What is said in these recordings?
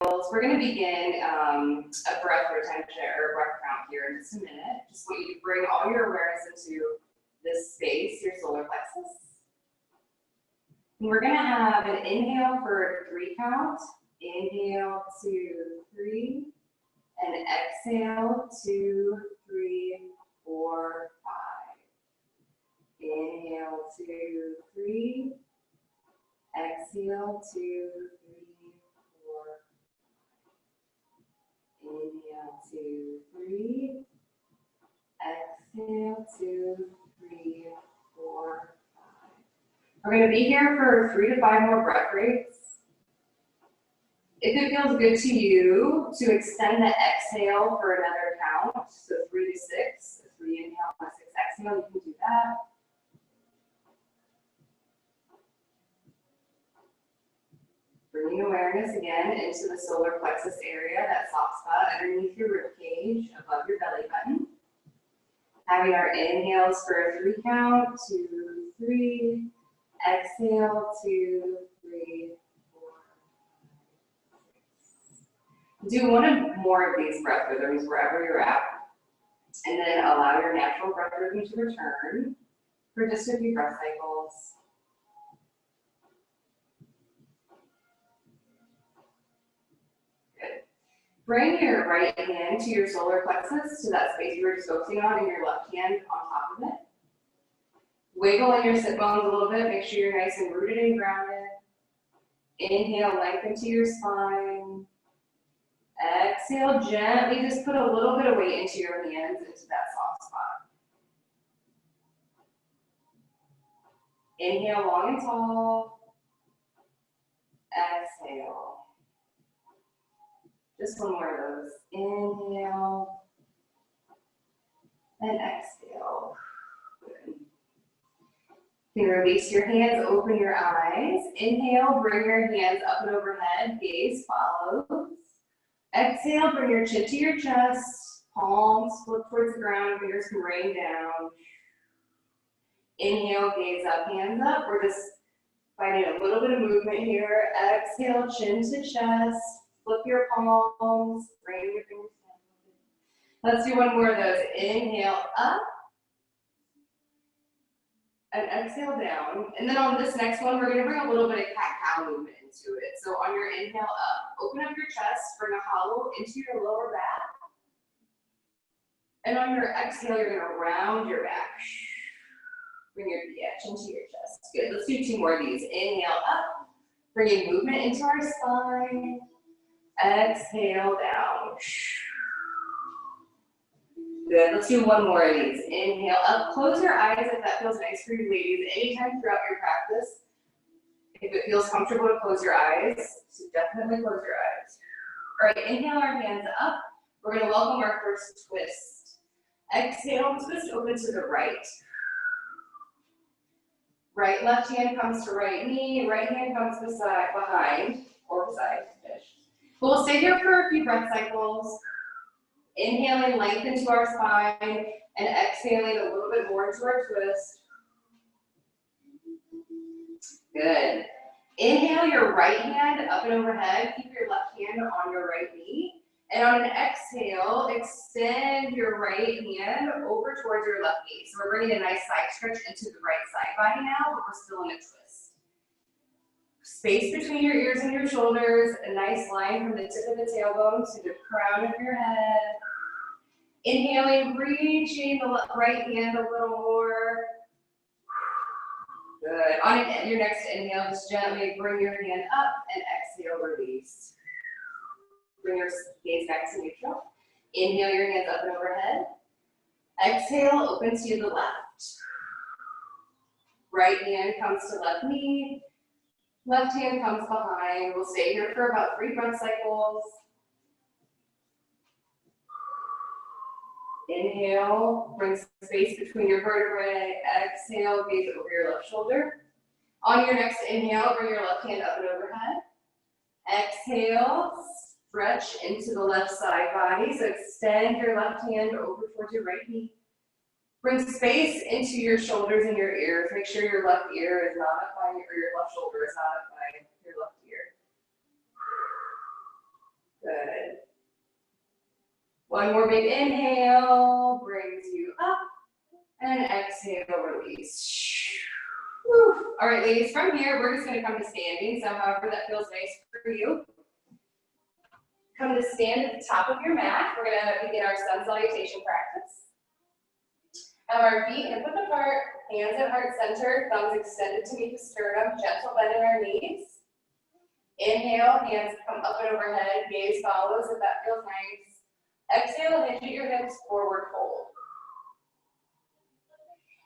We're going to begin a breath retention or a breath count here in just a minute. Just want you to bring all your awareness into this space, your solar plexus. And we're going to have an inhale for a 3 count. Inhale, 2, 3. And exhale, 2, 3, 4, 5. Inhale, 2, 3. Exhale, 2, 3, 4. Inhale, 2, 3. Exhale, 2, 3, 4, 5. We're going to be here for 3 to 5 more breath breaks. If it feels good to you to extend the exhale for another count, so 3 to 6, 3 inhale and 6 exhale, you can do that. Bringing awareness again into the solar plexus area, that soft spot underneath your rib cage, above your belly button. Having our inhales for a 3 count, 2, 3. Exhale, 2, 3, 4. Do one or more of these breath rhythms wherever you're at, and then allow your natural breath rhythm to return for just a few breath cycles. Good. Bring your right hand to your solar plexus, to that space you were just focusing on, and your left hand on top of it. Wiggle in your sit bones a little bit, make sure you're nice and rooted and grounded. Inhale, lengthen to your spine. Exhale, gently just put a little bit of weight into your hands, into that soft spot. Inhale, long and tall. Exhale. Just one more of those. Inhale and exhale. Good. You can release your hands, open your eyes. Inhale, bring your hands up and overhead, gaze follows. Exhale, bring your chin to your chest, palms flip towards the ground, fingers can rain down. Inhale, gaze up, hands up. We're just finding a little bit of movement here. Exhale, chin to chest, flip your palms, rain your fingers down. Let's do one more of those. Inhale, up. And exhale down. And then on this next one, we're going to bring a little bit of cat-cow movement into it. So on your inhale up, open up your chest, bring a hollow into your lower back. And on your exhale, you're going to round your back. Bring your chin to your chest. Good. Let's do 2 more of these. Inhale up, bringing movement into our spine. Exhale down. Good. Let's do 1 more of these. Inhale up. Close your eyes if that feels nice for you, ladies. Anytime throughout your practice, if it feels comfortable to close your eyes, so definitely close your eyes. All right, inhale our hands up. We're going to welcome our first twist. Exhale, twist open to the right. Right, left hand comes to right knee. Right hand comes beside, behind, or beside. We'll stay here for a few breath cycles. Inhaling, lengthen to our spine, and exhaling a little bit more into our twist. Good. Inhale your right hand up and overhead. Keep your left hand on your right knee. And on an exhale, extend your right hand over towards your left knee. So we're bringing a nice side stretch into the right side body now, but we're still in a twist. Space between your ears and your shoulders, a nice line from the tip of the tailbone to the crown of your head. Inhaling, reaching the right hand a little more. Good. On your next inhale, just gently bring your hand up and exhale, release. Bring your gaze back to neutral. Inhale your hands up and overhead. Exhale, open to the left. Right hand comes to left knee. Left hand comes behind. We'll stay here for about 3 breath cycles. Inhale, bring space between your vertebrae. Exhale, gaze over your left shoulder. On your next inhale, bring your left hand up and overhead. Exhale, stretch into the left side body. So extend your left hand over towards your right knee. Bring space into your shoulders and your ears. Make sure your left ear is not up by, or your left shoulder is not up by your left ear. One more big inhale, brings you up, and exhale, release. Whew. All right, ladies, from here, we're just gonna come to standing, so however that feels nice for you. Come to stand at the top of your mat. We're gonna begin our sun salutation practice. Have our feet hip width apart, hands at heart center, thumbs extended to meet the sternum, gentle bend in our knees. Inhale, hands come up and overhead, gaze follows if that feels nice. Exhale, hinge at your hips, forward fold.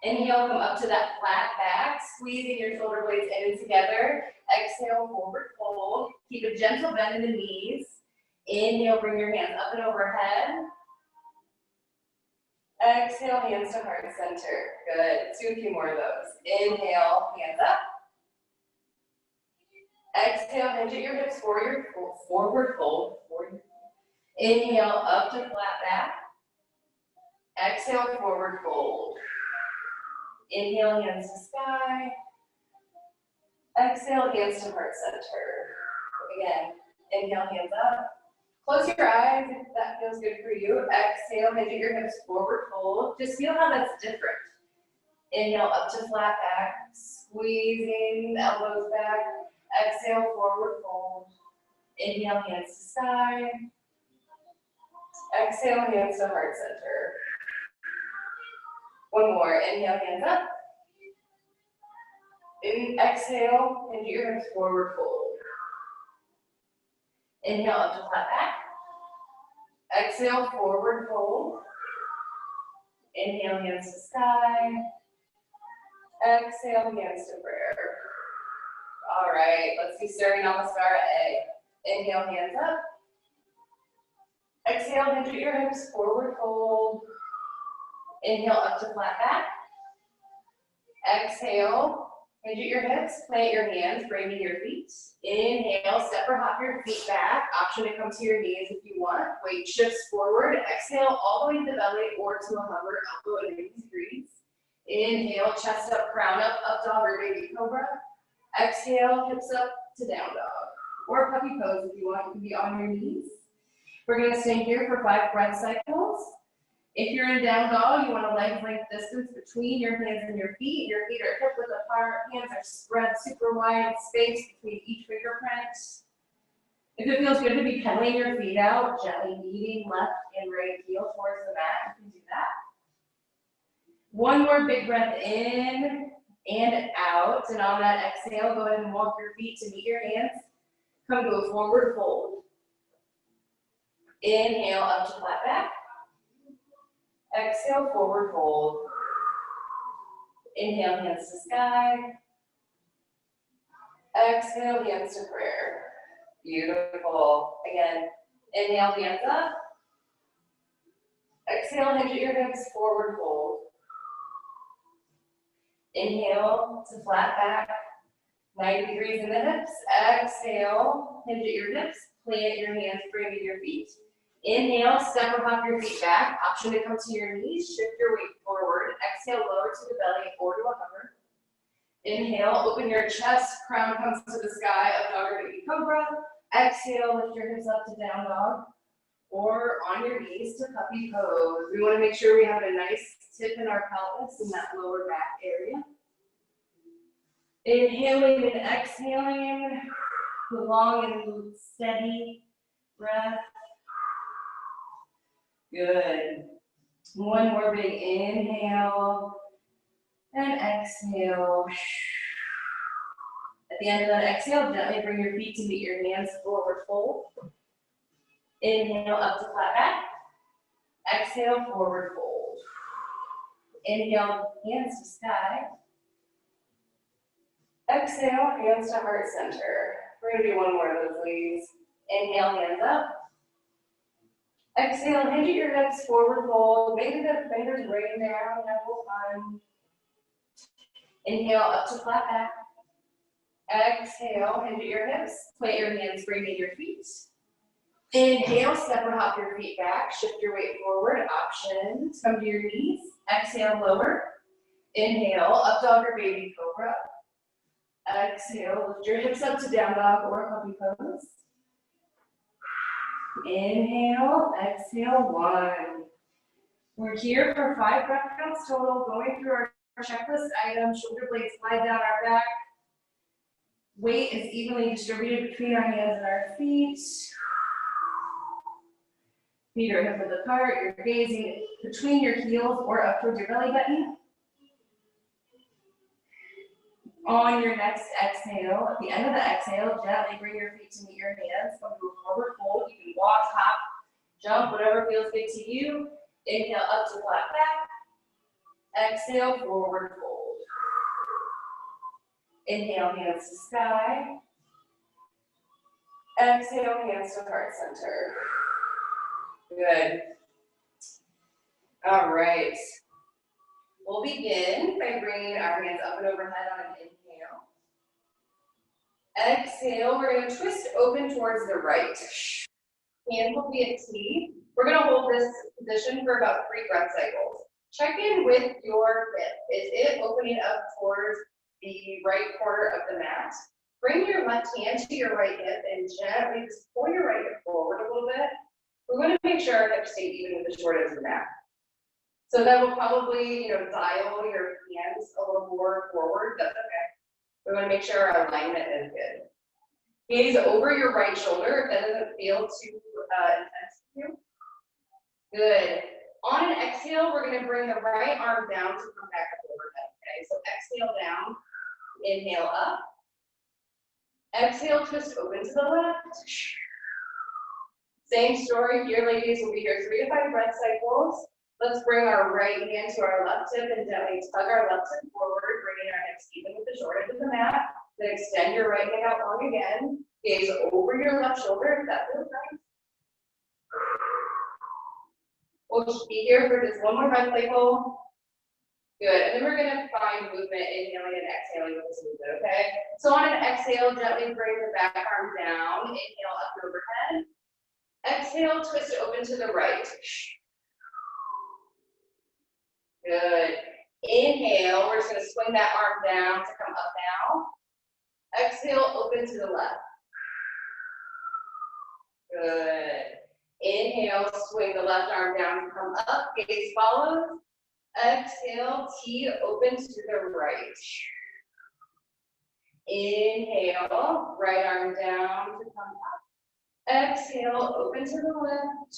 Inhale, come up to that flat back, squeezing your shoulder blades in and together. Exhale, forward fold. Keep a gentle bend in the knees. Inhale, bring your hands up and overhead. Exhale, hands to heart center. Good. Let's do a few more of those. Inhale, hands up. Exhale, hinge at your hips, forward fold. Inhale, up to flat back. Exhale, forward fold. Inhale, hands to sky. Exhale, hands to heart center. Again, inhale, hands up. Close your eyes if that feels good for you. Exhale, hinge at your hips, forward fold. Just feel how that's different. Inhale, up to flat back, squeezing the elbows back. Exhale, forward fold. Inhale, hands to sky. Exhale, hands to heart center. One more. Inhale, hands up. Exhale, hinge at your hips, forward fold. Inhale, up to flat back. Exhale, forward fold. Inhale, hands to sky. Exhale, hands to prayer. All right, let's do Surya Namaskara A. Inhale, hands up. Exhale, hinge at your hips, forward fold. Inhale, up to flat back. Exhale, hinge at your hips, plant your hands, framing your feet. Inhale, step or hop your feet back. Option to come to your knees if you want. Weight shifts forward. Exhale, all the way to the belly or to a hover, elbow at 90 degrees. Inhale, chest up, crown up, up dog or baby cobra. Exhale, hips up to down dog. Or puppy pose if you want, you can be on your knees. We're gonna stay here for 5 breath cycles. If you're in down dog, you want a leg length distance between your hands and your feet. Your feet are hip width apart, hands are spread super wide, space between each fingerprint. If it feels good to be pedaling your feet out, gently kneading left and right heel towards the mat, you can do that. One more big breath in and out. And on that exhale, go ahead and walk your feet to meet your hands. Come to a forward fold. Inhale, up to flat back. Exhale, forward fold. Inhale, hands to sky. Exhale, hands to prayer. Beautiful. Again, inhale, hands up. Exhale, hinge at your hips, forward fold. Inhale to flat back, 90 degrees in the hips. Exhale, hinge at your hips, plant your hands, framing your feet. Inhale, step or hop your feet back. Option to come to your knees, shift your weight forward. Exhale, lower to the belly or to a hover. Inhale, open your chest, crown comes to the sky, up dog or baby cobra. Exhale, lift your hips up to down dog or on your knees to puppy pose. We want to make sure we have a nice tip in our pelvis in that lower back area. Inhaling and exhaling, long and steady breath. Good. One more big inhale and exhale. At the end of that exhale, gently bring your feet to meet your hands, forward fold. Inhale, up to flat back. Exhale, forward fold. Inhale, hands to sky. Exhale, hands to heart center. We're gonna do one more of those, ladies. Inhale, hands up. Exhale, hinge at your hips, forward fold. Maybe the fingers rain down, have a little fun. Inhale, up to flat back. Exhale, hinge at your hips. Plant your hands, framing your feet. Inhale, step or hop your feet back. Shift your weight forward. Option, come to your knees. Exhale, lower. Inhale, up dog or baby cobra. Exhale, lift your hips up to down dog or puppy pose. Inhale, exhale, 1. We're here for 5 breath counts total, going through our checklist items. Shoulder blades slide down our back. Weight is evenly distributed between our hands and our feet. Feet are hip width apart. You're gazing between your heels or up towards your belly button. On your next exhale, at the end of the exhale, gently bring your feet to meet your hands. Come to a forward fold. You can walk, hop, jump, whatever feels good to you. Inhale up to flat back. Exhale, forward fold. Inhale, hands to sky. Exhale, hands to heart center. Good. All right. We'll begin by bringing our hands up and overhead on an inhale. Exhale, we're going to twist open towards the right. Hand will be at T. We're going to hold this position for about 3 breath cycles. Check in with your hip. Is it opening up towards the right corner of the mat? Bring your left hand to your right hip and gently just pull your right hip forward a little bit. We're going to make sure our hips stay even with the short edge of the mat. So that will probably, dial your hands a little more forward. That's okay. We're going to make sure our alignment is good. Gaze over your right shoulder if that doesn't feel too intense for you. Good. On an exhale, we're going to bring the right arm down to come back up overhead. Okay, so exhale down, inhale up. Exhale, twist open to the left. Same story here, ladies. We'll be here 3 to 5 breath cycles. Let's bring our right hand to our left hip and gently tug our left hip forward, bringing our hips even with the short edge of the mat. Then extend your right hand out long again. Gaze over your left shoulder if that feels nice. We'll just be here for just 1 more breath cycle. Good. And then we're going to find movement, inhaling and exhaling with this movement, okay? So on an exhale, gently bring the back arm down. Inhale up and overhead. Exhale, twist open to the right. Good. Inhale, we're just going to swing that arm down to come up now. Exhale, open to the left. Good. Inhale, swing the left arm down to come up. Gaze follows. Exhale, T open to the right. Inhale, right arm down to come up. Exhale, open to the left.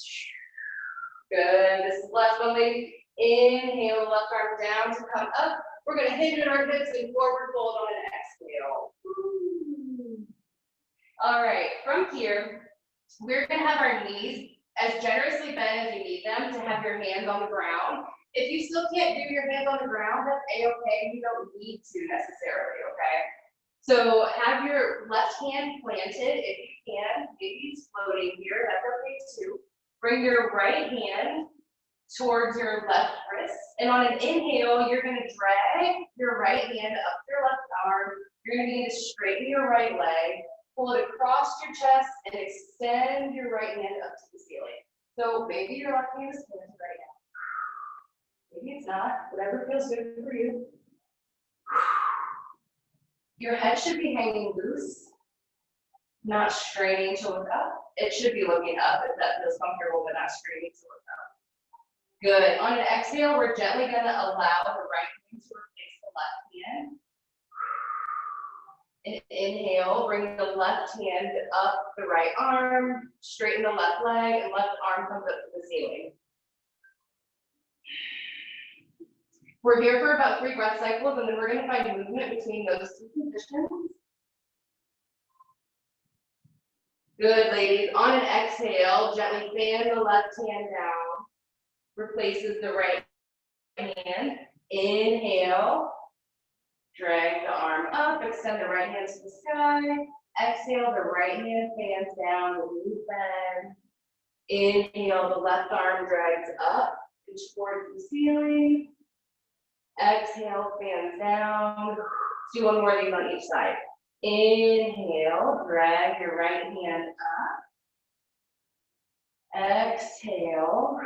Good. This is the last one, ladies. Inhale, left arm down to come up. We're going to hinge our hips and forward fold on an exhale. All right, from here, we're going to have our knees as generously bent as you need them to have your hands on the ground. If you still can't do your hands on the ground, that's a-okay. You don't need to necessarily, okay? So have your left hand planted if you can. Maybe it's floating here, that's okay too. Bring your right hand towards your left wrist. And on an inhale, you're going to drag your right hand up your left arm. You're going to begin to straighten your right leg, pull it across your chest, and extend your right hand up to the ceiling. So maybe your left hand is planted right now. Maybe it's not, whatever feels good for you. Your head should be hanging loose, not straining to look up. It should be looking up if that feels comfortable, but not straining to look up. Good. On an exhale, we're gently going to allow the right hand to replace the left hand. And inhale, bring the left hand up the right arm, straighten the left leg, and left arm comes up to the ceiling. We're here for about 3 breath cycles, and then we're going to find movement between those 2 positions. Good, ladies. On an exhale, gently fan the left hand down, replaces the right hand. Inhale, drag the arm up, extend the right hand to the sky. Exhale, the right hand fans down, the knee bend. Inhale, the left arm drags up and towards the ceiling. Exhale, fans down. Do 1 more of these on each side. Inhale, drag your right hand up. Exhale.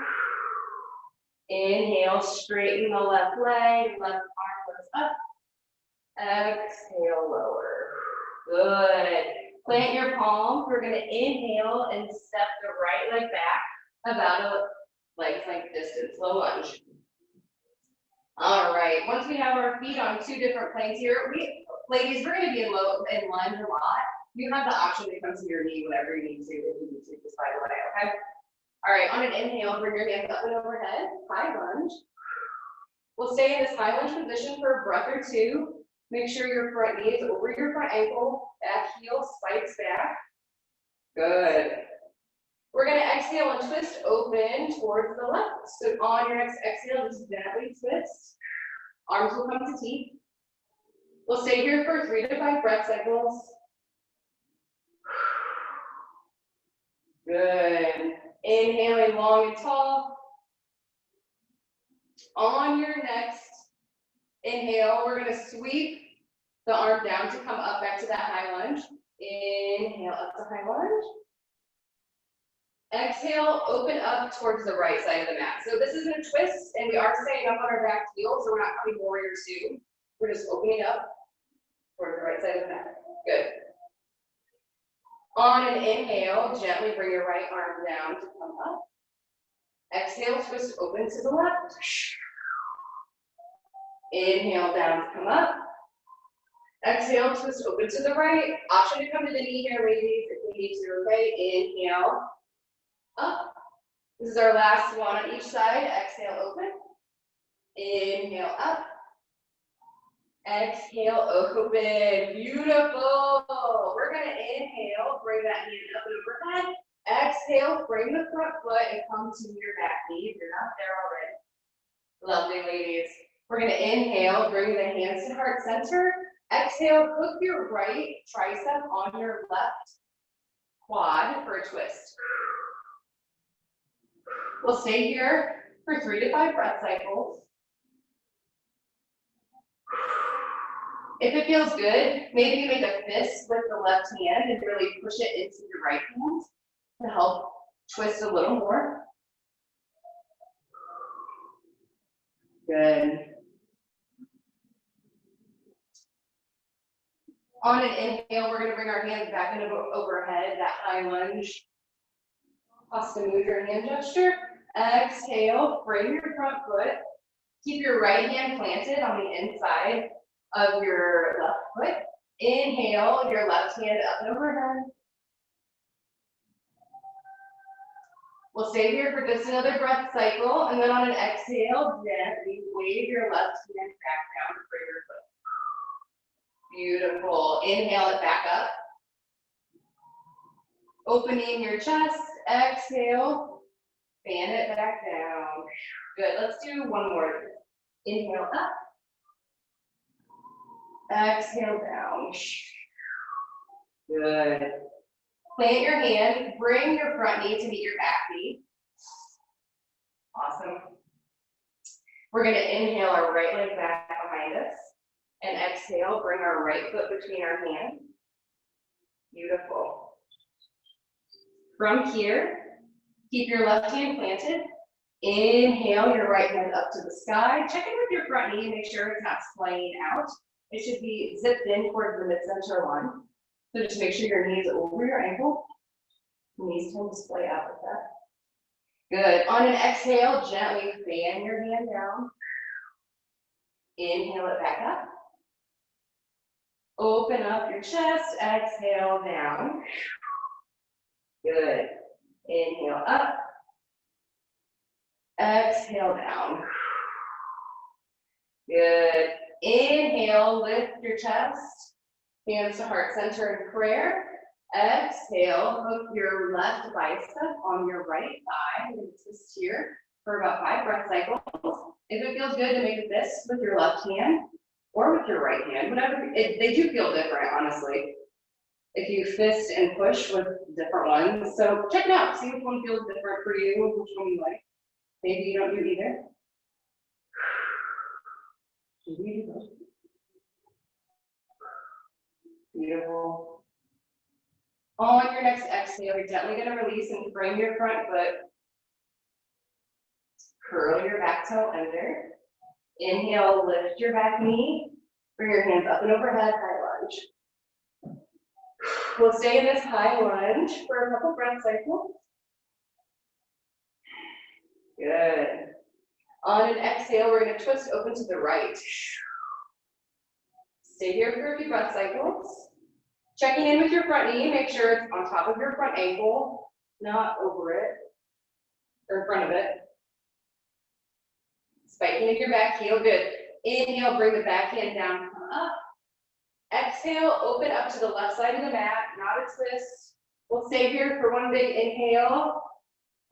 Inhale, straighten the left leg, left arm goes up. Exhale, lower. Good. Plant your palms. We're going to inhale and step the right right leg back, about a leg length distance, low lunge. All right, once we have our feet on two different planes here, ladies, we're gonna be in lunge a lot. You have the option to come to your knee whenever you need to, if you need to, just by the way, okay? All right, on an inhale, bring your hands up and overhead, high lunge. We'll stay in this high lunge position for a breath or two. Make sure your front knee is over your front ankle, back heel spikes back. Good. We're gonna exhale and twist open towards the left. So on your next exhale, just gently twist. Arms will come to teeth. We'll stay here for 3 to 5 breath cycles. Good. Inhaling long and tall. On your next inhale, we're gonna sweep the arm down to come up back to that high lunge. Inhale up to high lunge. Exhale, open up towards the right side of the mat. So this isn't a twist, and we are staying up on our back heel, so we're not coming warrior two. We're just opening up towards the right side of the mat. Good. On an inhale, gently bring your right arm down to come up. Exhale, twist open to the left. Inhale down to come up. Exhale, twist open to the right. Option to come to the knee here, ladies, if we need to, okay? Inhale, up. This is our last one on each side. Exhale, open. Inhale, up. Exhale, open. Beautiful. We're gonna inhale, bring that hand up and overhead. Exhale, bring the front foot and come to your back knee if you're not there already. Lovely, ladies. We're gonna inhale, bring the hands to heart center. Exhale, hook your right tricep on your left quad for a twist. We'll stay here for 3 to 5 breath cycles. If it feels good, maybe you make a fist with the left hand and really push it into your right hand to help twist a little more. Good. On an inhale, we're going to bring our hands back into overhead, that high lunge. Hasta mudra hand gesture. Exhale, bring your front foot. Keep your right hand planted on the inside of your left foot. Inhale, your left hand up and overhead. We'll stay here for just another breath cycle, and then on an exhale, gently wave your left hand back down for your foot. Beautiful. Inhale it back up. Opening your chest. Exhale. Fan it back down. Good. Let's do one more. Inhale up. Exhale down. Good. Plant your hand. Bring your front knee to meet your back knee. Awesome. We're going to inhale our right leg back behind us. And exhale, bring our right foot between our hands. Beautiful. From here, keep your left hand planted. Inhale your right hand up to the sky. Check in with your front knee and make sure it's not splaying out. It should be zipped in towards the mid-center line. So just make sure your knee is over your ankle. Knees tend to splay out with that. Good. On an exhale, gently fan your hand down. Inhale it back up. Open up your chest, exhale down. Good. Inhale up. Exhale down. Good. Inhale, lift your chest. Hands to heart center in prayer. Exhale, hook your left bicep on your right thigh. And twist here for about 5 breath cycles. If it feels good to make a fist with your left hand, or with your right hand, whatever, they do feel different, honestly. If you fist and push with different ones. So check it out, see which one feels different for you, which one you like. Maybe you don't do either. Beautiful. On your next exhale, you're gently gonna release and bring your front foot. Curl your back toe under. Inhale, lift your back knee. Bring your hands up and overhead, high lunge. We'll stay in this high lunge for a couple breath cycles. Good. On an exhale, we're gonna twist open to the right. Stay here for a few breath cycles. Checking in with your front knee, make sure it's on top of your front ankle, not over it, or in front of it. Spiking in your back heel, good. Inhale, bring the back hand down, come up. Exhale, open up to the left side of the mat, not a twist. We'll stay here for one big inhale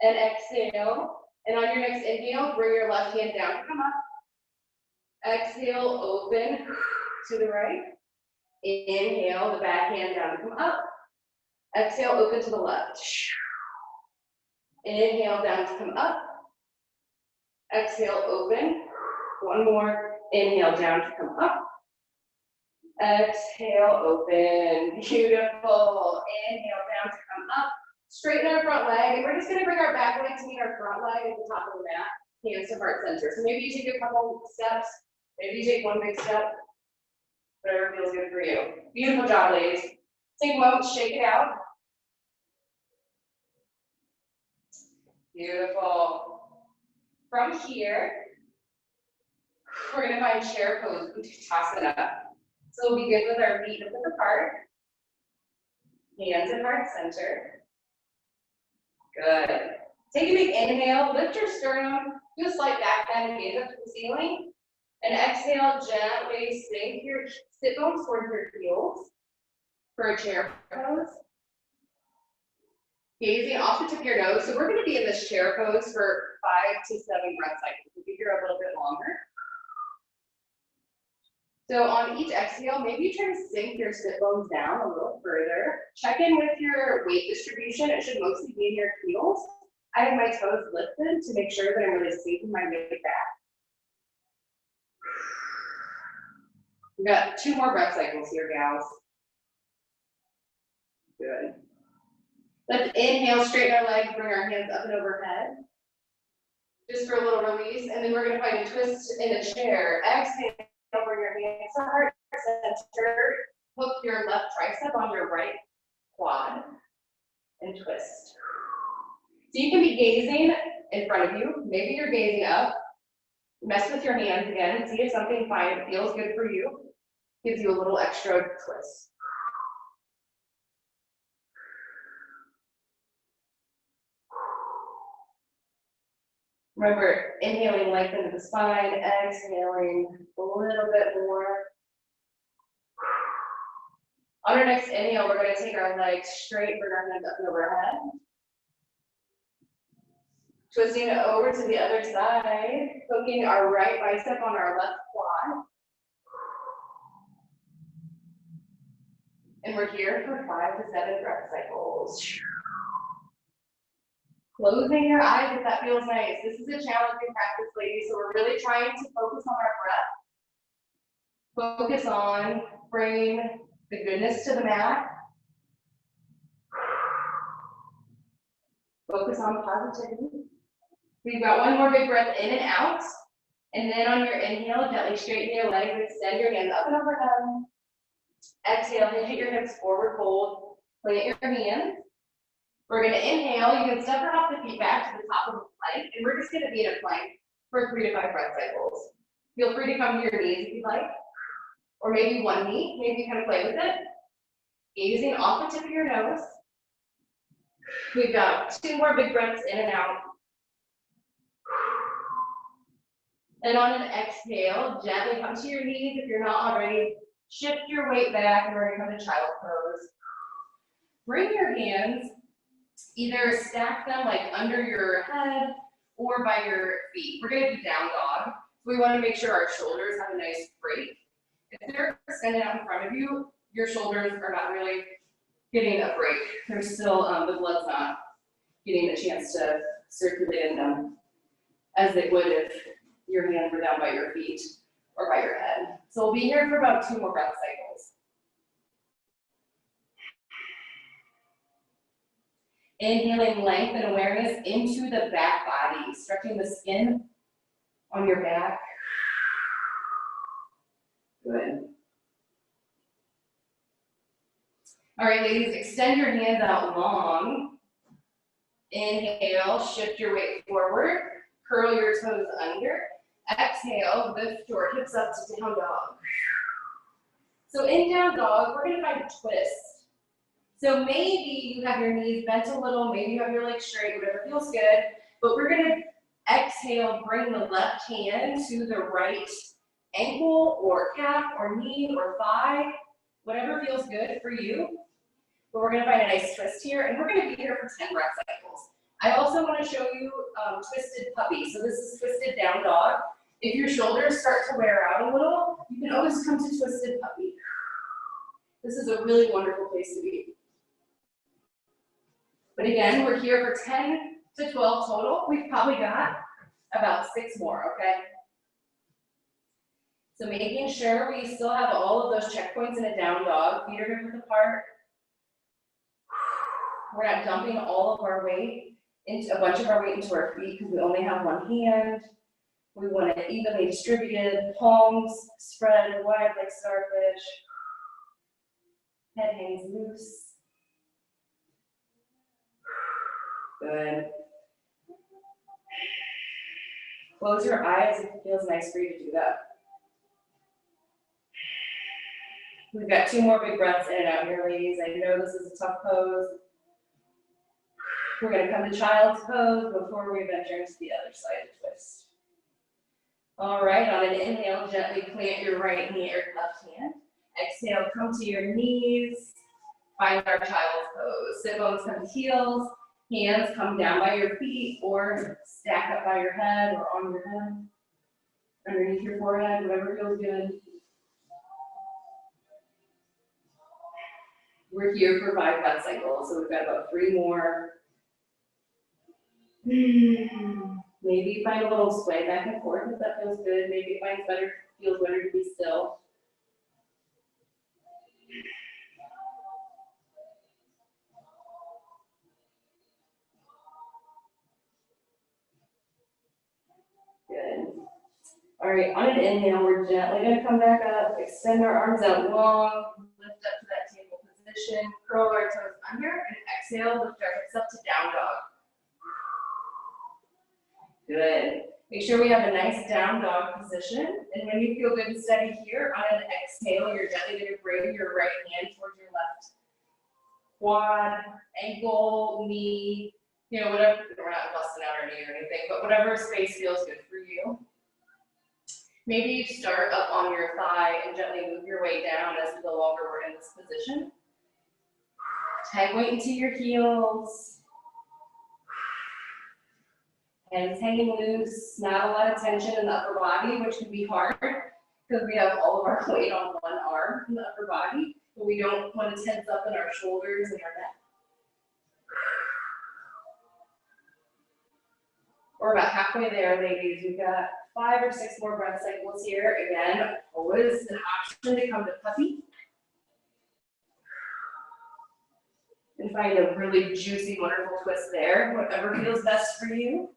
and exhale. And on your next inhale, bring your left hand down, come up. Exhale, open to the right. Inhale, the back hand down, come up. Exhale, open to the left. Inhale, down to come up. Exhale, open. One more. Inhale, down to come up. Exhale, open. Beautiful. Inhale, down to come up. Straighten our front leg. And we're just going to bring our back leg to meet our front leg at the top of the mat. Hands to heart center. So maybe you take a couple steps. Maybe you take one big step. Whatever feels good for you. Beautiful job, ladies. Take a moment, shake it out. Beautiful. From here, we're going to find chair pose, Uttanasana. So we'll begin with our feet hip width apart. Hands in heart center. Good. Take a big inhale, lift your sternum, do a slight back bend and gaze up to the ceiling. And exhale, gently sink your sit bones toward your heels for a chair pose. Gazing off the tip of your nose. So we're going to be in this chair pose for 5 to 7 breath cycles. We'll be here a little bit longer. So on each exhale, maybe you try to sink your sit bones down a little further. Check in with your weight distribution. It should mostly be in your heels. I have my toes lifted to make sure that I'm really sinking my weight back. We've got 2 more breath cycles here, gals. Good. Let's inhale, straighten our legs, bring our hands up and overhead. Just for a little release, and then we're gonna find a twist in a chair. Exhale, bring your hands to heart center. Hook your left tricep on your right quad and twist. So you can be gazing in front of you. Maybe you're gazing up. Mess with your hands again. See if something feels good for you. Gives you a little extra twist. Remember, inhaling length into the spine, exhaling a little bit more. On our next inhale, we're going to take our legs straight, bring our hands up and overhead. Twisting it over to the other side, hooking our right bicep on our left quad. And we're here for 5 to 7 breath cycles. Closing your eyes if that feels nice. This is a challenging practice, ladies, so we're really trying to focus on our breath. Focus on bringing the goodness to the mat. Focus on positivity. We've got one more big breath in and out. And then on your inhale, gently straighten your legs, extend your hands up and overhead. Exhale, hit your hips forward, fold, plant your hands. We're going to inhale. You can step or hop the feet back to the top of the plank, and we're just going to be in a plank for 3 to 5 breath cycles. Feel free to come to your knees if you'd like, or maybe one knee, maybe kind of play with it. Gazing off the tip of your nose. We've got 2 more big breaths in and out. And on an exhale, gently come to your knees if you're not already. Shift your weight back, and we're going to come to child pose. Bring your hands, either stack them like under your head or by your feet. We're going to do down dog. So we want to make sure our shoulders have a nice break. If they're extended out in front of you, your shoulders are not really getting a break. They're still, the blood's not getting a chance to circulate in them as they would if your hands were down by your feet or by your head. So we'll be here for about 2 more breath cycles. Inhaling length and awareness into the back body, stretching the skin on your back. Good. All right, ladies, extend your hands out long. Inhale, shift your weight forward. Curl your toes under. Exhale, lift your hips up to down dog. So in down dog, we're gonna find a twist. So maybe you have your knees bent a little, maybe you have your legs straight, whatever feels good, but we're gonna exhale, bring the left hand to the right ankle or calf or knee or thigh, whatever feels good for you. But we're gonna find a nice twist here, and we're gonna be here for 10 breath cycles. I also wanna show you twisted puppy. So this is twisted down dog. If your shoulders start to wear out a little, you can always come to twisted puppy. This is a really wonderful place to be. But again, we're here for 10 to 12 total. We've probably got about 6 more, okay? So making sure we still have all of those checkpoints in a down dog. Feet are hip width apart. We're not dumping all of our weight into a bunch of our weight into our feet because we only have one hand. We want it evenly distributed, palms spread wide like starfish. Head hangs loose. Good. Close your eyes if it feels nice for you to do that. We've got 2 more big breaths in and out here, ladies. I know this is a tough pose. We're gonna come to child's pose before we venture into the other side of twist. All right, on an inhale, gently plant your right knee or left hand. Exhale, come to your knees. Find our child's pose. Sit bones come to heels. Hands come down by your feet or stack up by your head or on your head. Underneath your forehead, whatever feels good. We're here for 5 breath cycles, so we've got about 3 more. Maybe find a little sway back and forth if that feels good. Maybe it feels better to be still. Good. All right, on an inhale, we're gently gonna come back up, extend our arms out long, lift up to that table position, curl our toes under, and exhale, lift our hips up to down dog. Good. Make sure we have a nice down dog position. And when you feel good and steady here, on an exhale, you're gently going to bring your right hand towards your left quad, ankle, knee, whatever. We're not busting out our knee or anything, but whatever space feels good for you. Maybe you start up on your thigh and gently move your way down as the longer we're in this position. Tag weight into your heels. Hands hanging loose, not a lot of tension in the upper body, which can be hard because we have all of our weight on one arm in the upper body, but we don't want to tense up in our shoulders and our neck. We're about halfway there, ladies. We've got 5 or 6 more breath cycles here. Again, always an option to come to puppy. And find a really juicy, wonderful twist there, whatever feels best for you.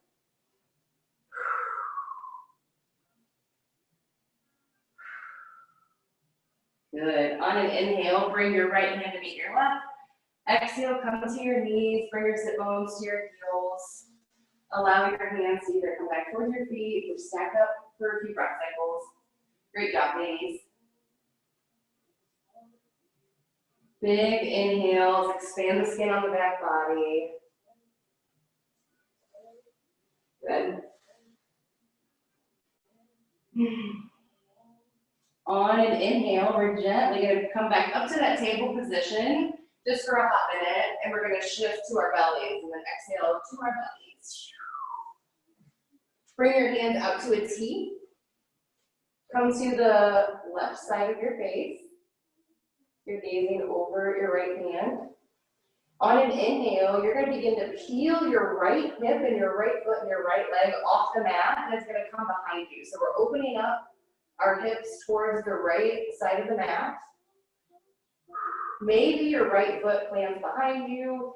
Good. On an inhale, bring your right hand to meet your left. Exhale, come to your knees, bring your sit bones to your heels. Allow your hands to either come back towards your feet or stack up for a few breath cycles. Great job, ladies. Big inhales, expand the skin on the back body. Good. On an inhale, we're gently going to come back up to that table position just for a hot minute, and we're going to shift to our bellies, and then exhale to our bellies. Bring your hand out to a T. Come to the left side of your face. You're gazing over your right hand. On an inhale, you're going to begin to peel your right hip and your right foot and your right leg off the mat, and it's going to come behind you. So we're opening up our hips towards the right side of the mat. Maybe your right foot plants behind you.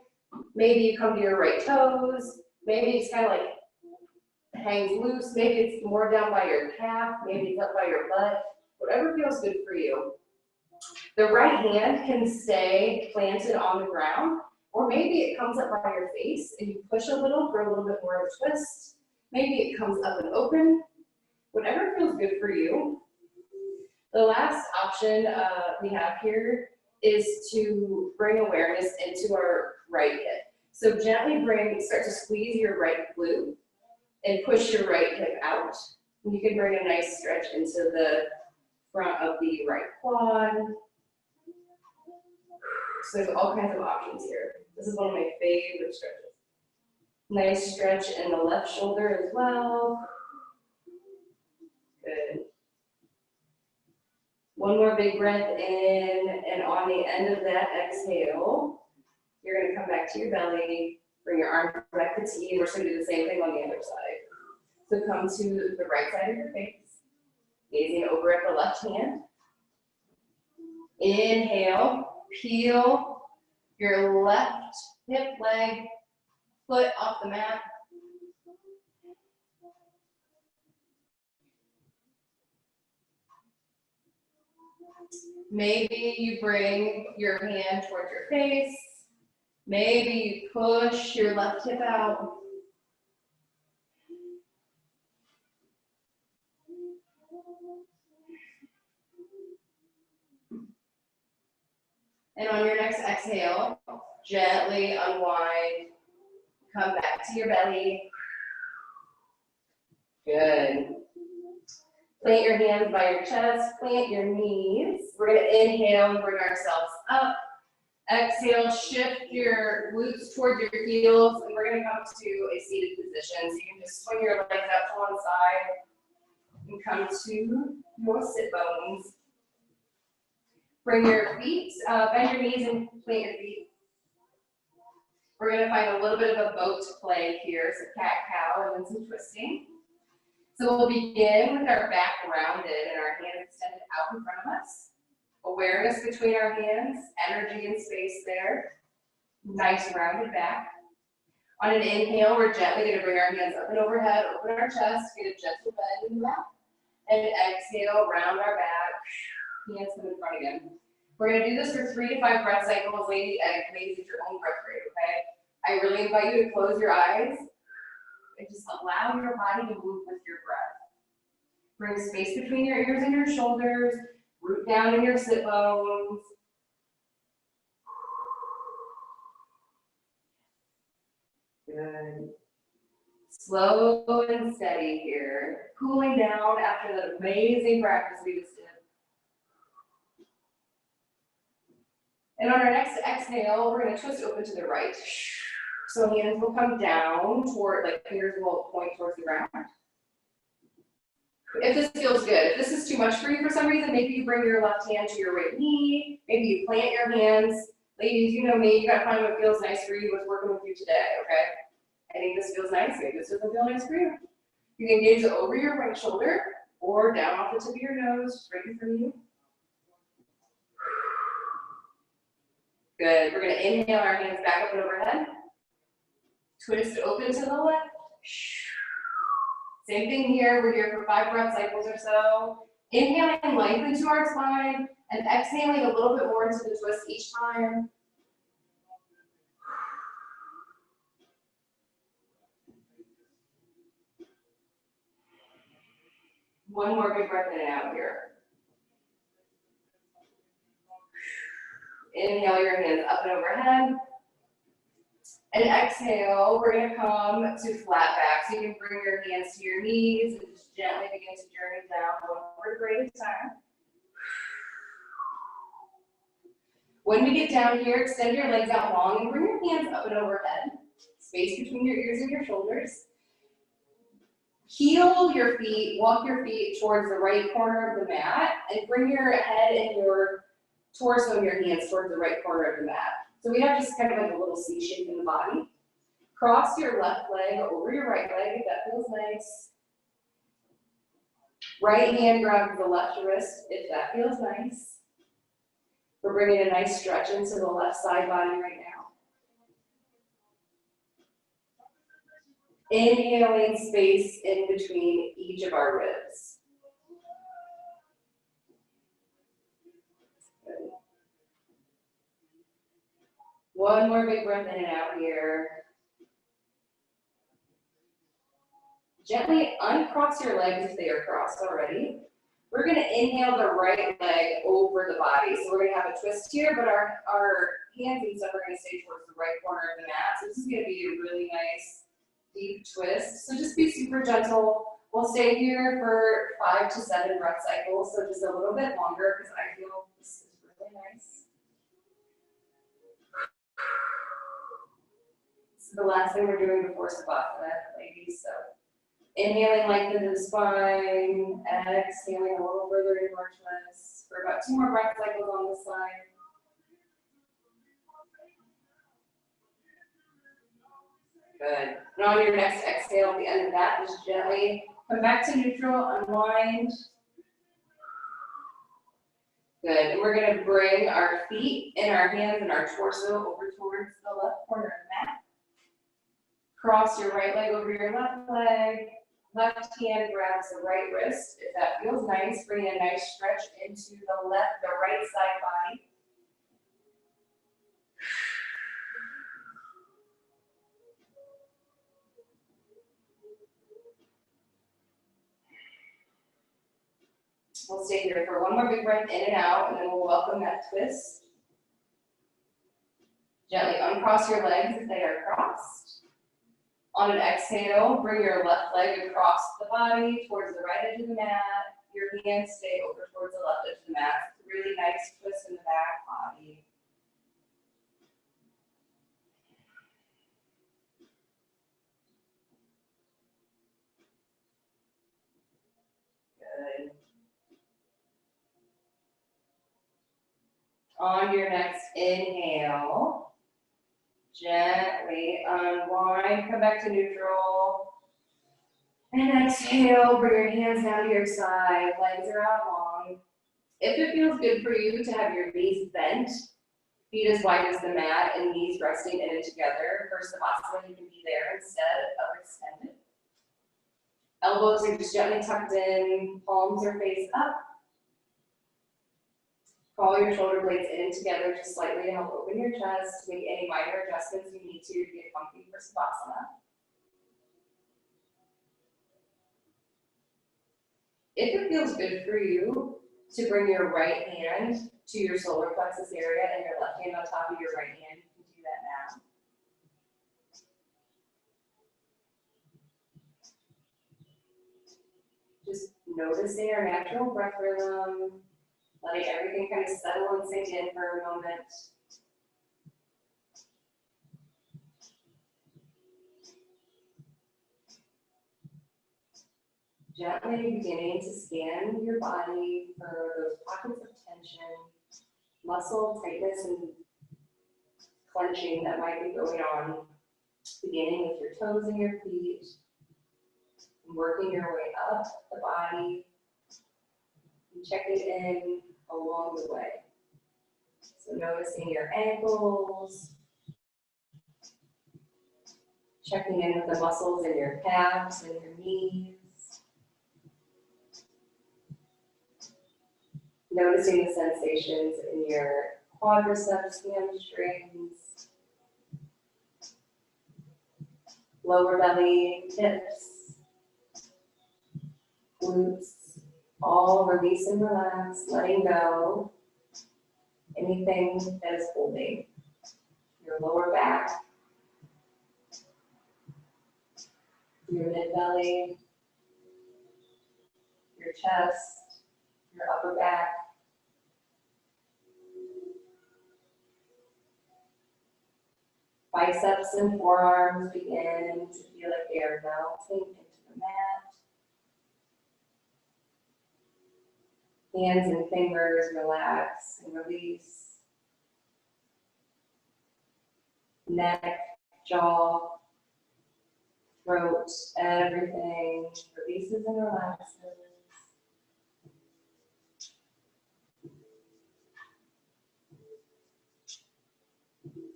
Maybe you come to your right toes. Maybe it's kind of like hangs loose. Maybe it's more down by your calf. Maybe it's up by your butt. Whatever feels good for you. The right hand can stay planted on the ground, or maybe it comes up by your face and you push a little for a little bit more of a twist. Maybe it comes up and open, whatever feels good for you. The last option we have here is to bring awareness into our right hip. So gently start to squeeze your right glute and push your right hip out. And you can bring a nice stretch into the front of the right quad. So there's all kinds of options here. This is one of my favorite stretches. Nice stretch in the left shoulder as well. Good. One more big breath in, and on the end of that exhale, you're gonna come back to your belly, bring your arm back to T, and we're just gonna do the same thing on the other side. So come to the right side of your face, gazing over at the left hand. Inhale, peel your left hip, leg, foot off the mat. Maybe you bring your hand towards your face. Maybe you push your left hip out. And on your next exhale, gently unwind. Come back to your belly. Good. Plant your hands by your chest, plant your knees. We're gonna inhale and bring ourselves up. Exhale, shift your glutes towards your heels, and we're gonna come to a seated position. So you can just swing your legs out to one side and come to your sit bones. Bring your feet, bend your knees and plant your feet. We're gonna find a little bit of a boat play here, so cat-cow and then some twisting. So we'll begin with our back rounded and our hands extended out in front of us. Awareness between our hands, energy and space there. Nice rounded back. On an inhale, we're gently gonna bring our hands up and overhead, open our chest, get a gentle bend in the back. And exhale, round our back, hands come in front again. We're gonna do this for 3 to 5 breath cycles, ladies at your own breath rate, okay? I really invite you to close your eyes and just allow your body to move with your breath. Bring space between your ears and your shoulders, root down in your sit bones. Good. Slow and steady here. Cooling down after that amazing practice we just did. And on our next exhale, we're going to twist open to the right. So hands will come down toward, like fingers will point towards the ground. If this feels good, if this is too much for you for some reason, maybe you bring your left hand to your right knee, maybe you plant your hands. Ladies, you know me, you gotta find what feels nice for you, what's working with you today, okay? I think this feels nice, maybe this doesn't feel nice for you. You can gaze over your right shoulder or down off the tip of your nose, right in front of you. Good, we're gonna inhale our hands back up and overhead. Twist open to the left. Same thing here, we're here for 5 breath cycles or so. Inhaling lengthen to our spine and exhaling a little bit more into the twist each time. One more big breath in and out here. Inhale your hands up and overhead. And exhale, we're gonna come to flat back. So you can bring your hands to your knees and just gently begin to journey down 1 vertebrae at a time. When we get down here, extend your legs out long and bring your hands up and overhead. Space between your ears and your shoulders. Heel your feet, walk your feet towards the right corner of the mat, and bring your head and your torso and your hands towards the right corner of the mat. So we have just kind of like a little C shape in the body. Cross your left leg over your right leg, if that feels nice. Right hand grabs the left wrist, if that feels nice. We're bringing a nice stretch into the left side body right now. Inhaling space in between each of our ribs. Good. One more big breath in and out here. Gently uncross your legs if they are crossed already. We're gonna inhale the right leg over the body. So we're gonna have a twist here, but our hands and stuff are gonna stay towards the right corner of the mat. So this is gonna be a really nice deep twist. So just be super gentle. We'll stay here for 5 to 7 breath cycles, so just a little bit longer because I feel this is really nice. This is the last thing we're doing before Savasana, ladies. So inhaling, lengthen the spine, exhaling a little further into our twist for about 2 more breath cycles on this side. Good. And on your next exhale, at the end of that, just gently come back to neutral, unwind. Good. And we're going to bring our feet and our hands and our torso over towards the left corner of the mat. Cross your right leg over your left leg. Left hand grabs the right wrist. If that feels nice, bring a nice stretch into the right side body. We'll stay here for one more big breath in and out, and then we'll welcome that twist. Gently uncross your legs if they are crossed. On an exhale, bring your left leg across the body towards the right edge of the mat. Your hands stay over towards the left edge of the mat. Really nice twist in the back body. Good. On your next inhale, gently unwind, come back to neutral. And exhale, bring your hands down to your side, legs are out long. If it feels good for you to have your knees bent, feet as wide as the mat, and knees resting in and together, for Savasana, you can be there instead of extended. Elbows are just gently tucked in, palms are face up. Crawl your shoulder blades in and together just slightly to help open your chest. Make any minor adjustments you need to get comfy for Savasana. If it feels good for you to bring your right hand to your solar plexus area and your left hand on top of your right hand, you can do that now. Just noticing our natural breath rhythm, letting everything kind of settle and sink in for a moment. Gently beginning to scan your body for those pockets of tension, muscle tightness and clenching that might be going on, beginning with your toes and your feet, and working your way up the body, and checking in along the way. So noticing your ankles, checking in with the muscles in your calves and your knees. Noticing the sensations in your quadriceps, hamstrings, lower belly, hips, glutes, all release and relax, letting go anything that is holding. Your lower back, your mid-belly, your chest, your upper back. Biceps and forearms begin to feel like they are melting into the mat. Hands and fingers relax and release. Neck, jaw, throat, everything releases and relaxes.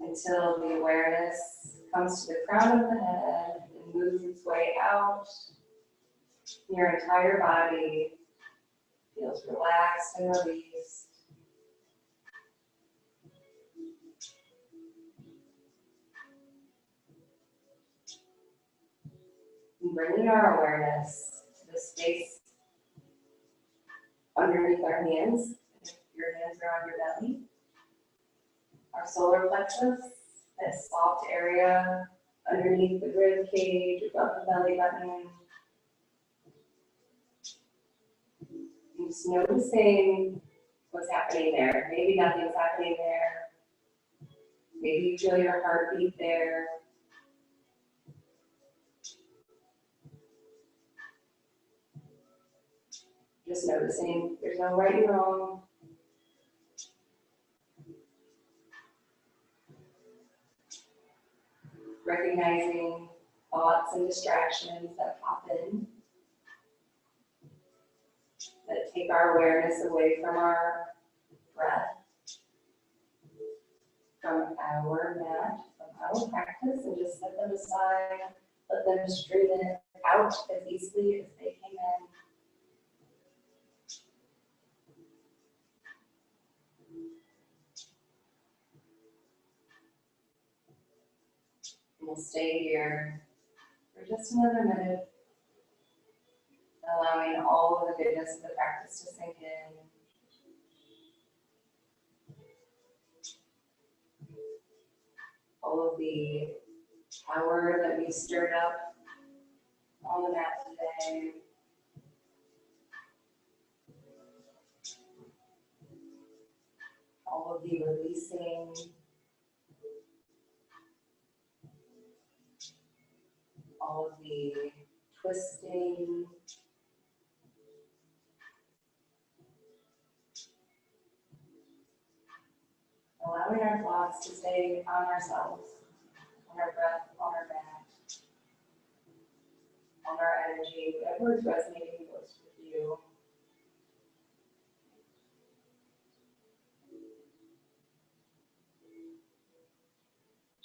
Until the awareness comes to the crown of the head and moves its way out. Your entire body feels relaxed and released. And bringing our awareness to the space underneath our hands. If your hands are on your belly. Our solar plexus, that soft area underneath the rib cage, above the belly button. And just noticing what's happening there. Maybe nothing's happening there. Maybe you feel your heartbeat there. Just noticing there's no right and wrong. Recognizing thoughts and distractions that pop in, that take our awareness away from our breath, from our mat, from our practice, and just set them aside, let them straighten out as easily as they came in. And we'll stay here for just another minute, allowing all of the goodness of the practice to sink in. All of the power that we stirred up on the mat today. All of the releasing. All of the twisting. Allowing our thoughts to stay on ourselves, on our breath, on our mat, on our energy, whatever is resonating most with you.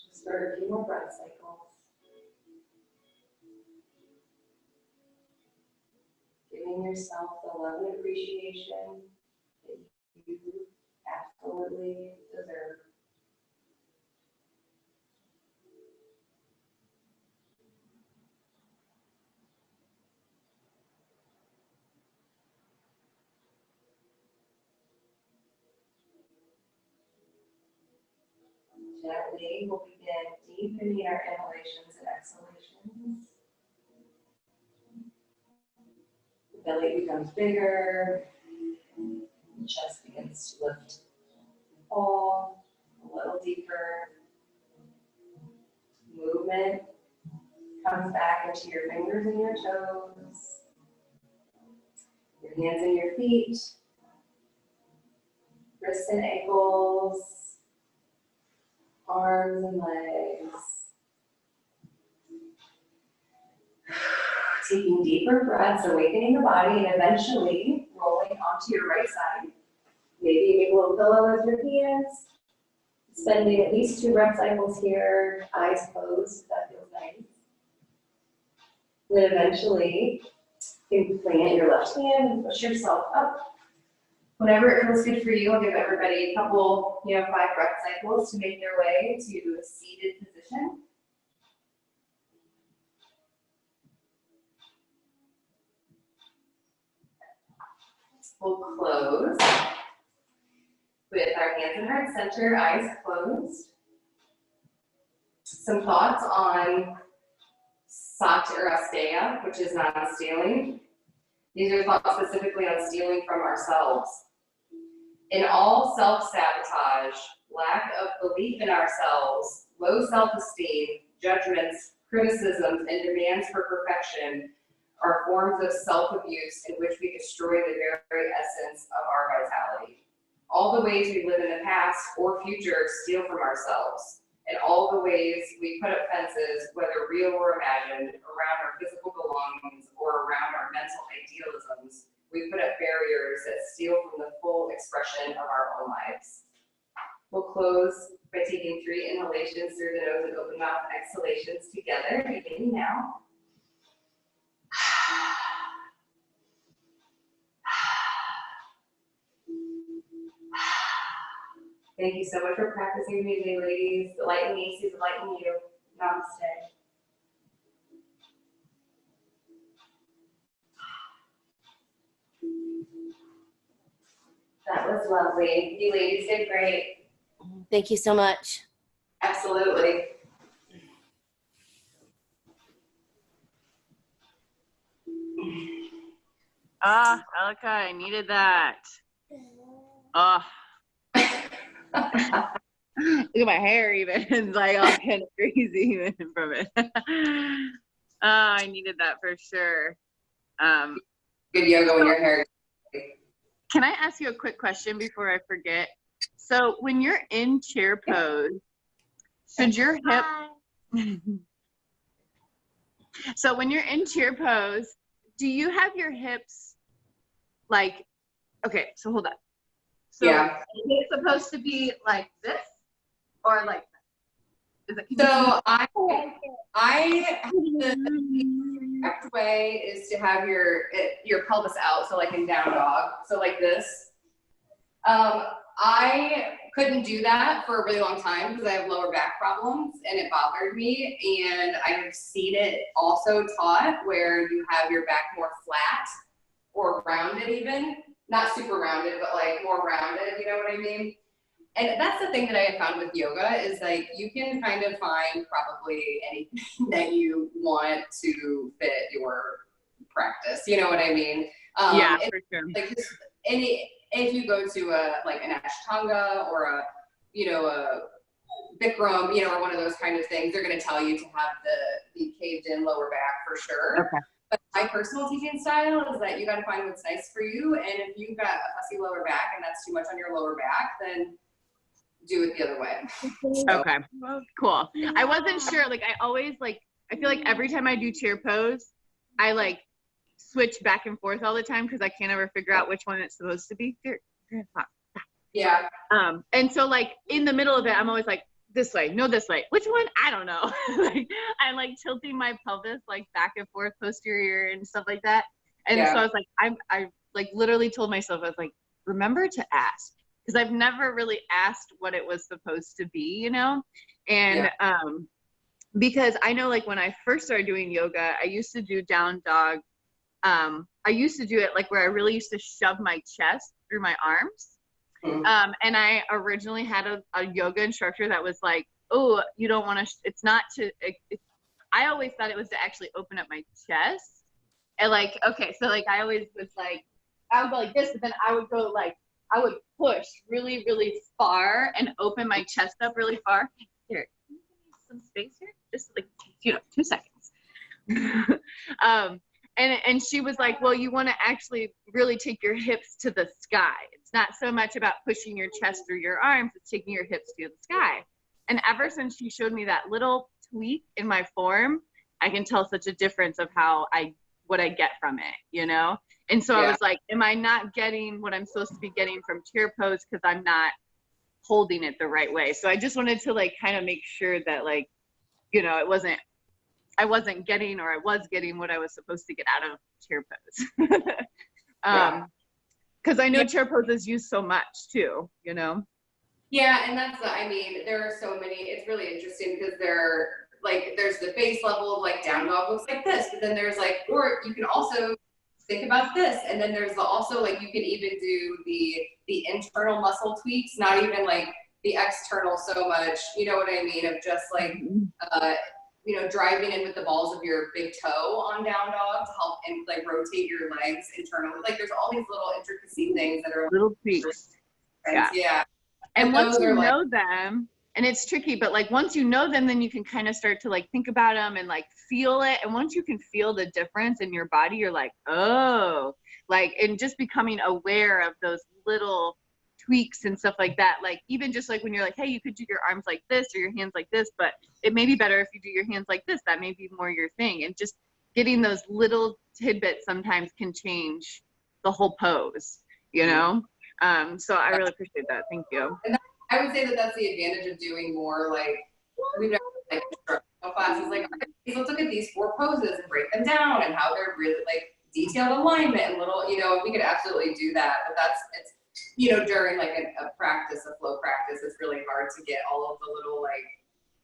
Just for a few more breath cycles. Giving yourself the love and appreciation that you absolutely deserve. Gently, we'll begin deepening our inhalations and exhalations. The belly becomes bigger, the chest begins to lift and fall a little deeper. Movement comes back into your fingers and your toes, your hands and your feet, wrists and ankles, arms and legs. Taking deeper breaths, awakening the body, and eventually rolling onto your right side. Maybe you make a little pillow with your hands. Spending at least 2 breath cycles here, eyes closed, that feels nice. Then eventually, you can plant your left hand and push yourself up. Whenever it feels good for you, I'll give everybody a couple, 5 breath cycles to make their way to a seated position. We'll close with our hands in heart center, eyes closed. Some thoughts on Sat or Asteya, which is non-stealing. These are thoughts specifically on stealing from ourselves. In all self-sabotage, lack of belief in ourselves, low self-esteem, judgments, criticisms, and demands for perfection are forms of self-abuse in which we destroy the very essence of our vitality. All the ways we live in the past or future steal from ourselves, and all the ways we put up fences, whether real or imagined, around our physical belongings or around our mental idealisms, we put up barriers that steal from the full expression of our own lives. We'll close by taking 3 inhalations through the nose and open mouth exhalations together, beginning now. Thank you so much for practicing with me today, ladies. Delight in me, see delight in you. Namaste. That was lovely. You ladies did great. Thank you so much. Absolutely. Elika, I needed that. Oh. Look at my hair even. It's like all kind of crazy even from it. I needed that for sure. Good yoga when your hair. Can I ask you a quick question before I forget? So when you're in chair pose, should your hip... So when you're in chair pose, do you have your hips like, okay, so hold on. So Yeah. is it supposed to be like this or like this? Is it So I the correct way is to have your pelvis out, so like in down dog, so like this. I couldn't do that for a really long time because I have lower back problems and it bothered me. And I've seen it also taught where you have your back more flat or rounded even. Not super rounded, but like more rounded, you know what I mean? And that's the thing that I have found with yoga is like you can kind of find probably anything that you want to fit your practice. You know what I mean? Yeah, for sure. Like if you go to like an Ashtanga or a Bikram, or one of those kind of things, they're going to tell you to have the caved in lower back for sure. Okay. But my personal teaching style is that you got to find what's nice for you. And if you've got a fussy lower back and that's too much on your lower back, then do it the other way. Okay, cool. I wasn't sure. Like I always I feel like every time I do chair pose, I like switch back and forth all the time because I can't ever figure out which one it's supposed to be. Yeah. And so like in the middle of it, I'm always like this way, no this way. Which one? I don't know. Like I'm like tilting my pelvis like back and forth, posterior and stuff like that. And so I was like, I like literally told myself, I was like, remember to ask. Because I've never really asked what it was supposed to be, and because I know like when I first started doing yoga, I used to do down dog. I used to do it like where I really used to shove my chest through my arms. And I originally had a yoga instructor that was like, oh, you don't want to, it's not to, I always thought it was to actually open up my chest. And like, okay, so like I always was like, I would go like this, but then I would go like, I would push really, really far and open my chest up really far. Here, can you give me some space here? Just like, 2 seconds. And she was like, well, you want to actually really take your hips to the sky. It's not so much about pushing your chest through your arms, it's taking your hips to the sky. And ever since she showed me that little tweak in my form, I can tell such a difference of what I get from it, And so I was like, am I not getting what I'm supposed to be getting from chair pose because I'm not holding it the right way? So I just wanted to like kind of make sure that like, I wasn't getting, or I was getting what I was supposed to get out of chair pose. Because I know chair pose is used so much too, Yeah, and there are so many, it's really interesting because there's the base level of like down dog looks like this, but then there's like, or you can also think about this, and then there's also like you can even do the internal muscle tweaks, not even like the external so much, you know what I mean, of just like driving in with the balls of your big toe on down dog to help and like rotate your legs internally. Like there's all these little intricacy things that are little tweaks. Yeah. And once you know them, and it's tricky, but like once you know them, then you can kind of start to like think about them and like feel it. And once you can feel the difference in your body, you're like, oh, like, and just becoming aware of those little tweaks and stuff like that. Like even just like when you're like, hey, you could do your arms like this or your hands like this, but it may be better if you do your hands like this. That may be more your thing. And just getting those little tidbits sometimes can change the whole pose, So I really appreciate that. Thank you. And I would say that that's the advantage of doing more like we've done like instructional classes. Like, let's look at these 4 poses and break them down and how they're really like detailed alignment and little. We could absolutely do that. But it's during like a practice, a flow practice, it's really hard to get all of the little like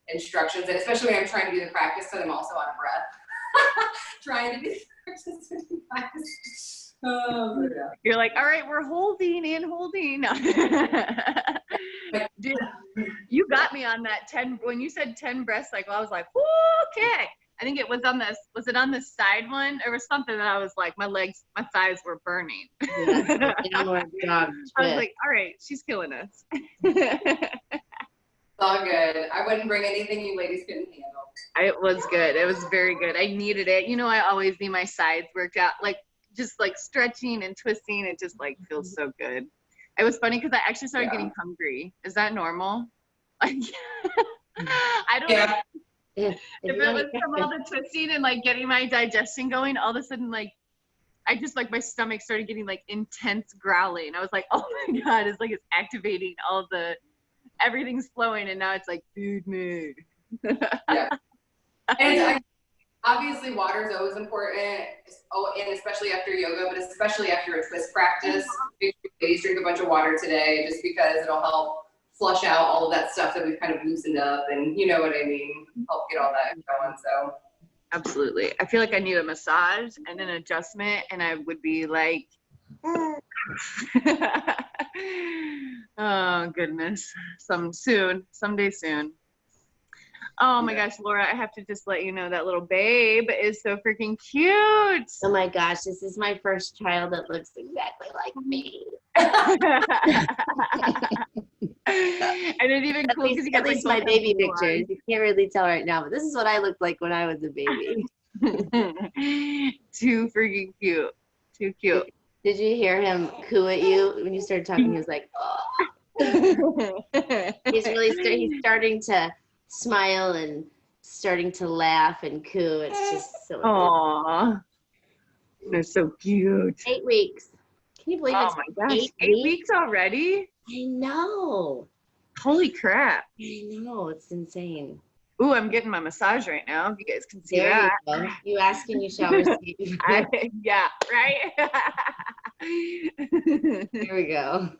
instructions, and especially when I'm trying to do the practice, because I'm also out of breath, trying to do the practice. Oh, yeah. You're like, all right, we're holding and holding. Dude, you got me on that 10, when you said 10 breath cycle, I was like, okay. I think it was on this, was it on the side one? There was something that I was like, my thighs were burning. Yeah, downward dog I was twist. like, all right, she's killing us. It's all good. I wouldn't bring anything you ladies couldn't handle. It was good. It was very good. I needed it. You know, I always need my sides worked out, like just like stretching and twisting. It just like feels so good. It was funny because I actually started getting hungry. Is that normal? Like, I don't know. Yeah. If it was from all the twisting and like getting my digestion going, all of a sudden, like, I just like my stomach started getting like intense growling. I was like, oh my God, it's like it's activating all the, everything's flowing, and now it's like food mood. Yeah. And obviously water is always important, and especially after yoga, but especially after a twist practice. Make sure you ladies drink a bunch of water today, just because it'll help flush out all of that stuff that we've kind of loosened up, and you know what I mean, help get all that going. So Absolutely. I feel like I need a massage and an adjustment, and I would be like, oh goodness, someday soon. Oh my gosh, Laura, I have to just let you know that little babe is so freaking cute. Oh my gosh, this is my first child that looks exactly like me. And it's even cool because you got at least my baby pictures. You can't really tell right now, but this is what I looked like when I was a baby. Too freaking cute. Too cute. Did you hear him coo at you when you started talking? He was like, oh. He's starting to smile and starting to laugh and coo. It's just so Aww. They're so cute. 8 weeks. Can you believe it's my gosh, 8 weeks already? I know. Holy crap. I know, it's insane. Ooh, I'm getting my massage right now. If you guys can see There that. you go. You ask and you shall receive. Yeah, right? Here we go.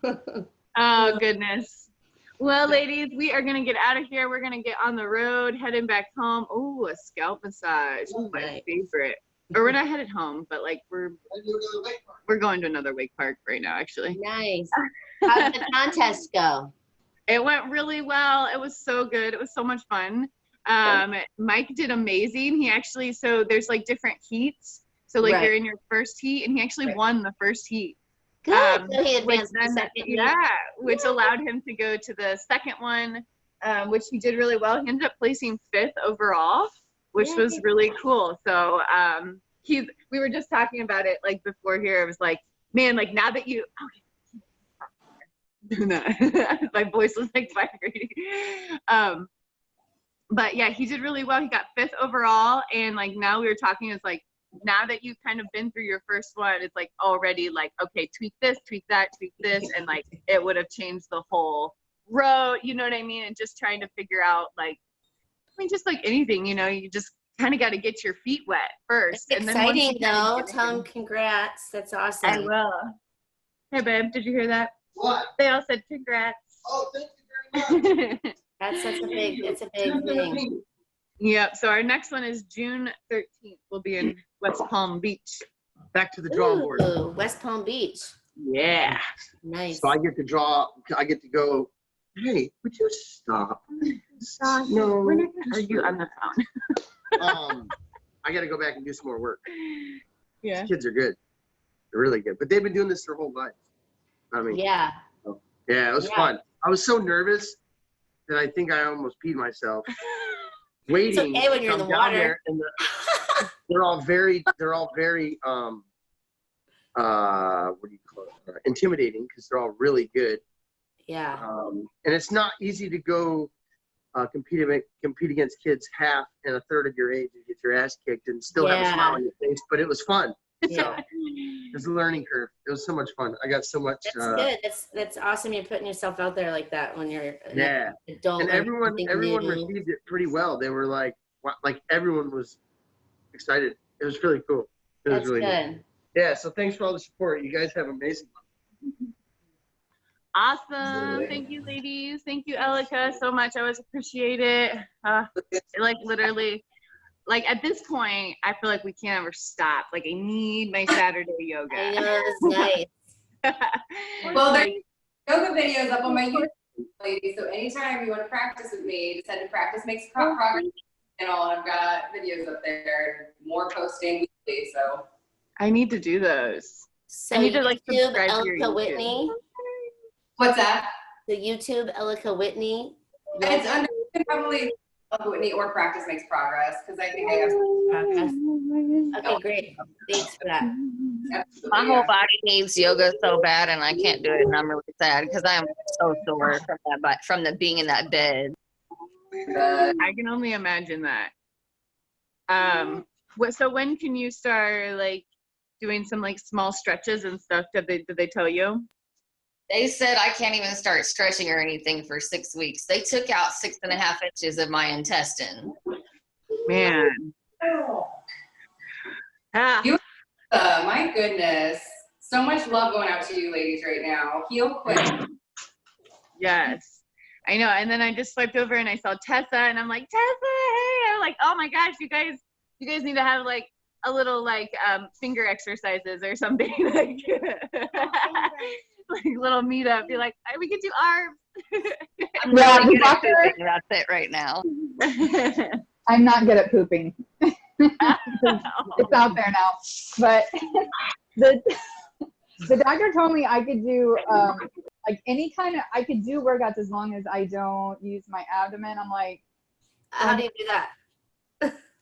Oh, goodness. Well, ladies, we are going to get out of here. We're going to get on the road, heading back home. Ooh, a scalp massage. Ooh, my favorite. Or we're not headed home, but like we're going to another wake park right now, actually. Nice. How did the contest go? It went really well. It was so good. It was so much fun. Mike did amazing. He actually, so there's like different heats. So like you're in your first heat, and he actually won the first heat. Good. So he advanced then, the second heat. Yeah, which allowed him to go to the second one, which he did really well. He ended up placing 5th overall, which was really cool. So we were just talking about it like before here. It was like, man, like now that you, my voice was like vibrating. But yeah, he did really well. He got 5th overall, and like now we were talking, it's like, now that you've kind of been through your first one, it's like already like, okay, tweak this, tweak that, tweak this, and like it would have changed the whole road, you know what I mean? And just trying to figure out like, I mean, just like anything, you know, you just kind of got to get your feet wet first. It's exciting though. Tell him congrats. That's awesome. I will. Hey babe, did you hear that? What? They all said congrats. Oh, thank you very much. That's a big thing. Yep. So our next one is June 13th. We'll be in West Palm Beach. Back to the drawing board. Ooh, West Palm Beach. Yeah. Nice. So I get to go, hey, would you stop? No. We're not gonna argue on the phone. I got to go back and do some more work. Yeah. These kids are good. They're really good. But they've been doing this their whole life. I mean, yeah. Yeah, it was fun. I was so nervous that I think I almost peed myself. Waiting. It's okay when you're in the water. And they're all very what do you call it? Intimidating, because they're all really good. Yeah. And it's not easy to go compete against kids half and a third of your age and get your ass kicked and still have a smile on your face. But it was fun. Yeah. So, it was a learning curve. It was so much fun. I got so much. That's good. That's awesome. You're putting yourself out there like that when you're an adult. And everyone received it pretty well. They were like everyone was excited. It was really cool. It was really good. Yeah. So thanks for all the support. You guys have amazing. Awesome. Thank you, ladies. Thank you, Elika, so much. I always appreciate it. Like literally, like at this point, I feel like we can't ever stop. Like I need my Saturday yoga. I know, it's nice. Well, there's yoga videos up on my YouTube, ladies. So anytime you want to practice with me, just head to Practice Makes Progress channel, and I've got videos up there, more posting weekly. So I need to do those. So I need to like YouTube, subscribe to your Elika YouTube. Whitney. what's that? The YouTube, Elika Whitney. It's under probably Whitney or Practice Makes Progress, because I think I have Progress. Okay, great. Thanks for that. My whole body needs yoga so bad, and I can't do it, and I'm really sad because I am so sore from that, but from the being in that bed. I can only imagine that. So when can you start like doing some like small stretches and stuff? Did they tell you? They said I can't even start stretching or anything for 6 weeks. They took out 6.5 inches of my intestine. Man. Ah. My goodness. So much love going out to you ladies right now. Heal quick. Yes. I know. And then I just swiped over and I saw Tessa and I'm like, Tessa, hey. I'm like, oh my gosh, you guys need to have like a little like finger exercises or something. Like little meetup. Be like, hey, we could do arms. I'm really good at pooping. That's it right now. I'm not good at pooping. It's out there now. But the doctor told me I could do like any kind of, I could do workouts as long as I don't use my abdomen. I'm like, How do you do that?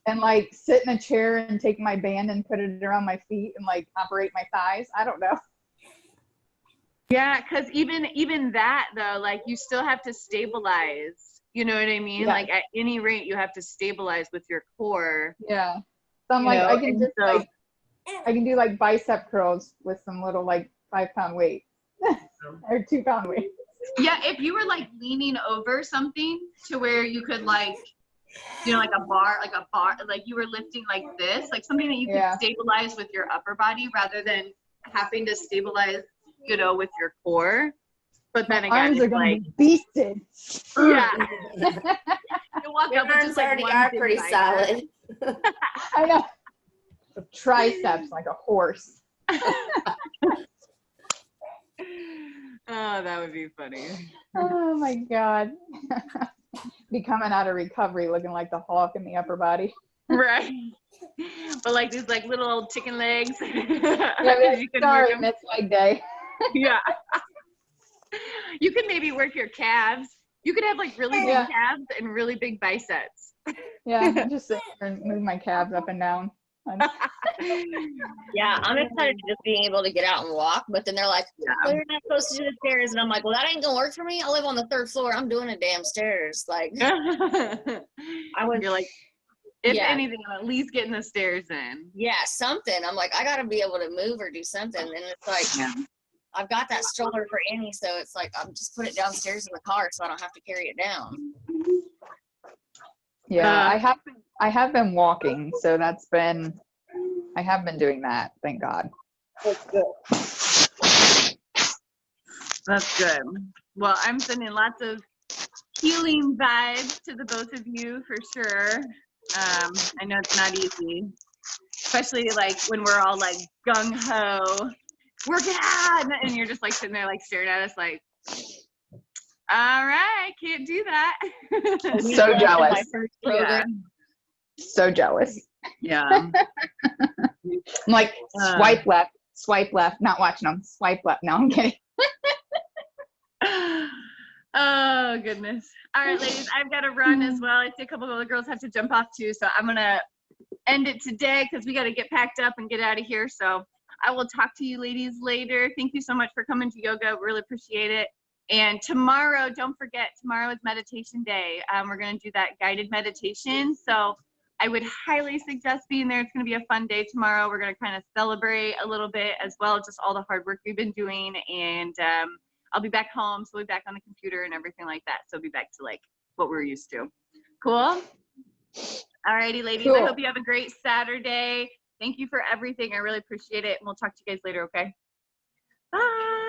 and like sit in a chair and take my band and put it around my feet and like operate my thighs. I don't know. Yeah, because even that though, like you still have to stabilize. You know what I mean? Yeah. Like at any rate, you have to stabilize with your core. Yeah. So I'm like, I can just like, I can do like bicep curls with some little like 5-pound weight or 2-pound weight. Yeah, if you were like leaning over something to where you could like, you know, like a bar, like you were lifting like this, like something that you could stabilize with your upper body rather than having to stabilize, you know, with your core. But then again, arms are gonna be beasted. Yeah. You walk Your up with arms just like already one are big pretty bicep. solid. I know. Triceps like a horse. Oh, that would be funny. Oh my God. Be coming out of recovery looking like the Hulk in the upper body. Right. But like these like little old chicken legs. Yeah, You can sorry, work 'em. missed leg day. Yeah. You could maybe work your calves. You could have like really big calves and really big biceps. Yeah, just sit there and move my calves up and down. Yeah, I'm excited to just being able to get out and walk, but then they're like, well, you're not supposed to do the stairs. And I'm like, well, that ain't gonna work for me. I live on the 3rd floor. I'm doing the damn stairs. Like, You're like, if anything, I'm at least getting the stairs in. Yeah, something. I'm like, I gotta be able to move or do something. And it's like, I've got that stroller for Annie, so it's like, I'm just put it downstairs in the car so I don't have to carry it down. Yeah, I have been walking, so I have been doing that, thank God. That's good. That's good. Well, I'm sending lots of healing vibes to the both of you for sure. I know it's not easy, especially like when we're all like gung-ho, working out, and you're just like sitting there like staring at us like, all right, can't do that. So jealous. Yeah. So jealous. Yeah. I'm like, swipe left, not watching them. Swipe left. No, I'm kidding. Oh, goodness. All right, ladies, I've got to run as well. I see a couple of other girls have to jump off too, so I'm going to end it today because we got to get packed up and get out of here. So I will talk to you ladies later. Thank you so much for coming to yoga. Really appreciate it. And tomorrow, don't forget, tomorrow is meditation day. We're going to do that guided meditation. So I would highly suggest being there. It's going to be a fun day tomorrow. We're going to kind of celebrate a little bit as well, just all the hard work we've been doing. And I'll be back home, so we'll be back on the computer and everything like that. So I'll be back to like what we're used to. Cool? All righty, ladies. Cool. I hope you have a great Saturday. Thank you for everything. I really appreciate it. And we'll talk to you guys later, okay? Bye.